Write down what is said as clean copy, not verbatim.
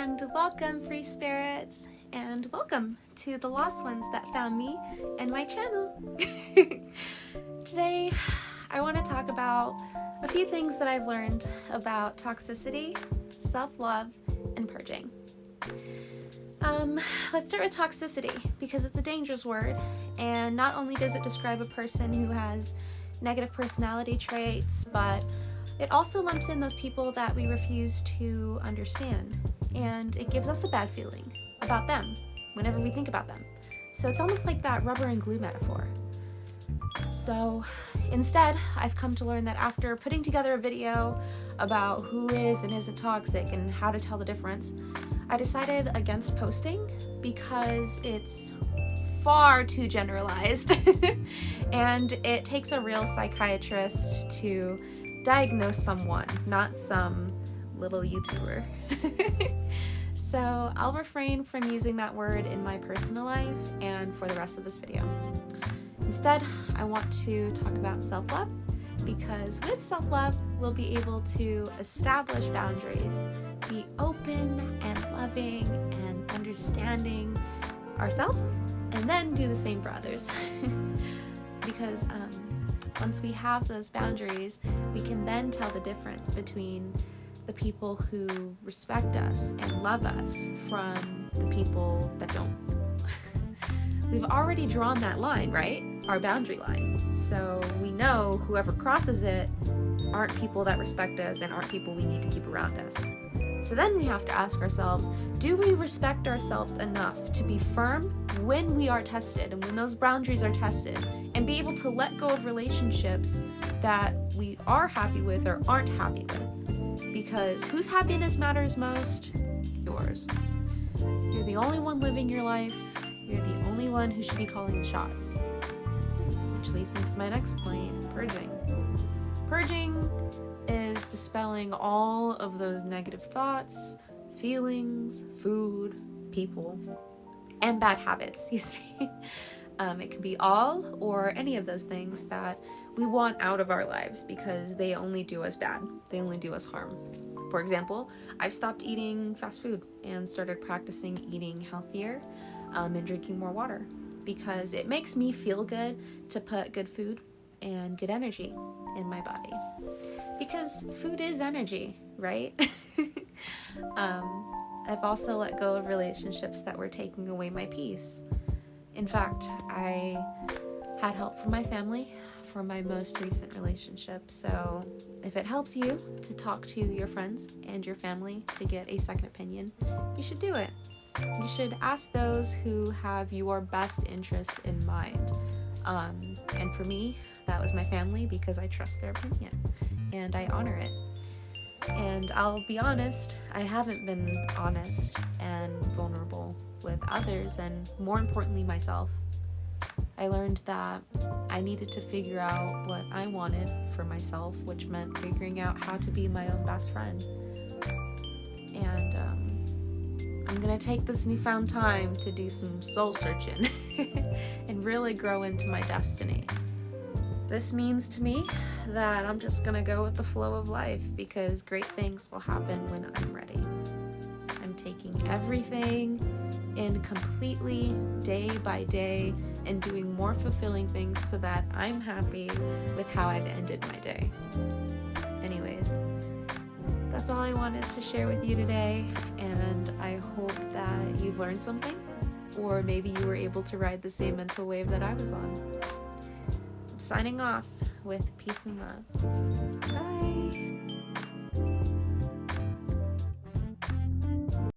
and welcome, free spirits, and welcome to the lost ones that found me and my channel. Today, I want to talk about a few things that I've learned about toxicity, self-love, and purging. Let's start with toxicity, because it's a dangerous word, and not only does it describe a person who has negative personality traits, but it also lumps in those people that we refuse to understand, and it gives us a bad feeling about them whenever we think about them. So it's almost like that rubber and glue metaphor. So instead, I've come to learn that after putting together a video about who is and isn't toxic and how to tell the difference, I decided against posting because it's far too generalized and it takes a real psychiatrist to diagnose someone, not some little YouTuber. So I'll refrain from using that word in my personal life and for the rest of this video. Instead, I want to talk about self-love, because with self-love, we'll be able to establish boundaries, be open and loving and understanding ourselves, and then do the same for others. Because once we have those boundaries, we can then tell the difference between the people who respect us and love us from the people that don't. We've already drawn that line, right? Our boundary line. So we know whoever crosses it aren't people that respect us and aren't people we need to keep around us. So then we have to ask ourselves, do we respect ourselves enough to be firm when we are tested and when those boundaries are tested, and be able to let go of relationships that we are happy with or aren't happy with? Because whose happiness matters most? Yours. You're the only one living your life. You're the only one who should be calling the shots. Which leads me to my next point, purging. Purging is dispelling all of those negative thoughts, feelings, food, people, and bad habits, you see. It can be all or any of those things that we want out of our lives because they only do us bad. They only do us harm. For example, I've stopped eating fast food and started practicing eating healthier and drinking more water, because it makes me feel good to put good food and good energy in my body. Because food is energy, right? I've also let go of relationships that were taking away my peace. In fact, I had help from my family for my most recent relationship. So if it helps you to talk to your friends and your family to get a second opinion, you should do it. You should ask those who have your best interest in mind. And for me, that was my family, because I trust their opinion and I honor it. And I'll be honest, I haven't been honest and vulnerable with others, and more importantly, myself. I learned that I needed to figure out what I wanted for myself, which meant figuring out how to be my own best friend. And I'm gonna take this newfound time to do some soul searching and really grow into my destiny. This means to me that I'm just gonna go with the flow of life, because great things will happen when I'm ready. I'm taking everything in completely day by day and doing more fulfilling things so that I'm happy with how I've ended my day. Anyways, that's all I wanted to share with you today, and I hope that you've learned something, or maybe you were able to ride the same mental wave that I was on. I'm signing off with peace and love. Bye!